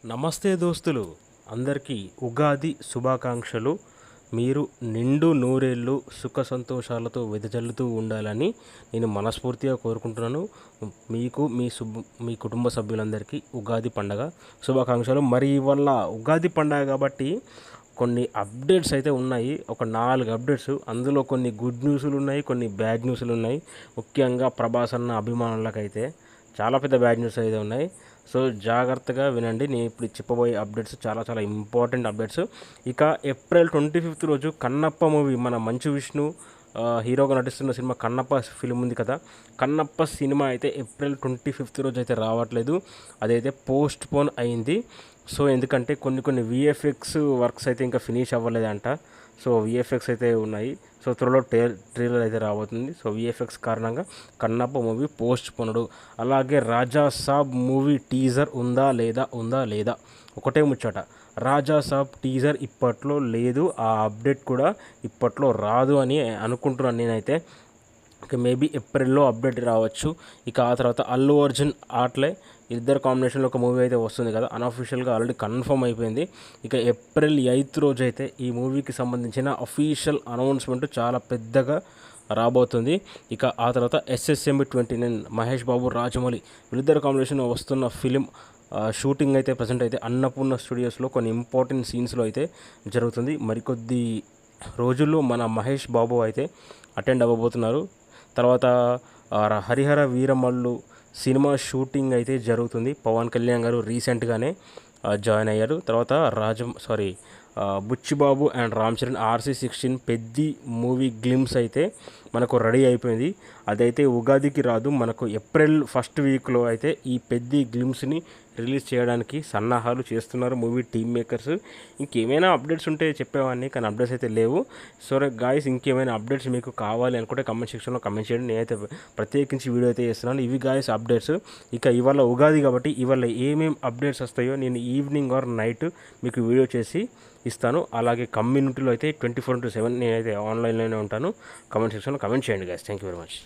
నమస్తే దోస్తులు, అందరికీ ఉగాది శుభాకాంక్షలు. మీరు నిండు నూరేళ్ళు సుఖ సంతోషాలతో వెదజల్లుతూ ఉండాలని నేను మనస్ఫూర్తిగా కోరుకుంటున్నాను. మీకు మీ కుటుంబ సభ్యులందరికీ ఉగాది పండగ శుభాకాంక్షలు. మరి ఇవాళ ఉగాది పండగ కాబట్టి కొన్ని అప్డేట్స్ అయితే ఉన్నాయి. ఒక 4 అప్డేట్స్, అందులో కొన్ని గుడ్ న్యూస్లు ఉన్నాయి, కొన్ని బ్యాడ్ న్యూస్లు ఉన్నాయి. ముఖ్యంగా ప్రభాస్ అన్న అభిమానులకైతే చాలా పెద్ద బ్యాడ్ న్యూస్ అయితే ఉన్నాయి. సో జాగ్రత్తగా వినండి. నేను ఇప్పుడు చెప్పబోయే అప్డేట్స్ చాలా చాలా ఇంపార్టెంట్ అప్డేట్స్. ఇక ఏప్రిల్ 25 రోజు కన్నప్ప మూవీ, మన మంచు విష్ణు హీరోగా నటిస్తున్న సినిమా కన్నప్ప ఫిలిం ఉంది కదా, కన్నప్ప సినిమా అయితే ఏప్రిల్ 25 రోజు అయితే రావట్లేదు. అదైతే పోస్ట్ పోన్ అయింది. సో ఎందుకంటే కొన్ని విఎఫ్ఎక్స్ వర్క్స్ అయితే ఇంకా ఫినిష్ అవ్వలేదంట. సో విఎఫ్ఎక్స్ అయితే ఉన్నాయి. సో త్వరలో ట్రైలర్ అయితే రాబోతుంది. సో విఎఫ్ఎక్స్ కారణంగా కన్నప్ప మూవీ పోస్ట్ పోనడు. అలాగే రాజా సాబ్ మూవీ టీజర్ ఉందా లేదా ఒకటే ముచ్చట. రాజా సాబ్ టీజర్ ఇప్పట్లో లేదు, ఆ అప్డేట్ కూడా ఇప్పట్లో రాదు అని అనుకుంటున్నాను నేనైతే. ఇక మేబీ ఏప్రిల్లో అప్డేట్ రావచ్చు. ఇక ఆ తర్వాత అల్లు అర్జున్ ఆట్లే ఇద్దరు కాంబినేషన్లో ఒక మూవీ అయితే వస్తుంది కదా, అన్అఫీషియల్గా ఆల్రెడీ కన్ఫర్మ్ అయిపోయింది. ఇక ఏప్రిల్ 8 రోజు అయితే ఈ మూవీకి సంబంధించిన అఫీషియల్ అనౌన్స్మెంట్ చాలా పెద్దగా రాబోతుంది. ఇక ఆ తర్వాత SSMB 29 మహేష్ బాబు రాజమౌళి వీళ్ళిద్దరు కాంబినేషన్ వస్తున్న ఫిలిం షూటింగ్ అయితే ప్రజెంట్ అయితే అన్నపూర్ణ స్టూడియోస్లో కొన్ని ఇంపార్టెంట్ సీన్స్లో అయితే జరుగుతుంది. మరికొద్ది రోజుల్లో మన మహేష్ బాబు అయితే అటెండ్ అవ్వబోతున్నారు. తర్వాత హరిహర వీరమల్లు సినిమా షూటింగ్ అయితే జరుగుతుంది. పవన్ కళ్యాణ్ గారు రీసెంట్గానే జాయిన్ అయ్యారు. తర్వాత Buchi Babu and Ram Charan RC16 Peddi movie glimpse అయితే మనకు రెడీ అయిపోయింది. అదైతే ఉగాదికి రాదు, మనకు ఏప్రిల్ 1st వీక్లో అయితే ఈ పెద్ది గ్లిమ్స్ని రిలీజ్ చేయడానికి సన్నాహాలు చేస్తున్నారు మూవీ టీమ్ మేకర్స్. ఇంకేమైనా అప్డేట్స్ ఉంటే చెప్పేవాడిని, కానీ అప్డేట్స్ అయితే లేవు. సో గాయస్, ఇంకేమైనా అప్డేట్స్ మీకు కావాలి అనుకుంటే కమెంట్ సెక్షన్లో కమెంట్ చేయండి. నేనైతే ప్రత్యేకించి వీడియో అయితే చేస్తున్నాను. ఇవి గాయస్ అప్డేట్స్. ఇక ఇవాళ ఉగాది కాబట్టి ఇవాళ ఏమేమి అప్డేట్స్ వస్తాయో నేను ఈవినింగ్ ఆర్ నైట్ మీకు వీడియో చేసి ఇస్తాను. అలాగే కమ్యూనిటీలో అయితే 24/7 నేనైతే ఆన్లైన్లోనే ఉంటాను. కమెంట్ సెక్షన్లో కమెంట్ చేయండి guys. Thank you very much.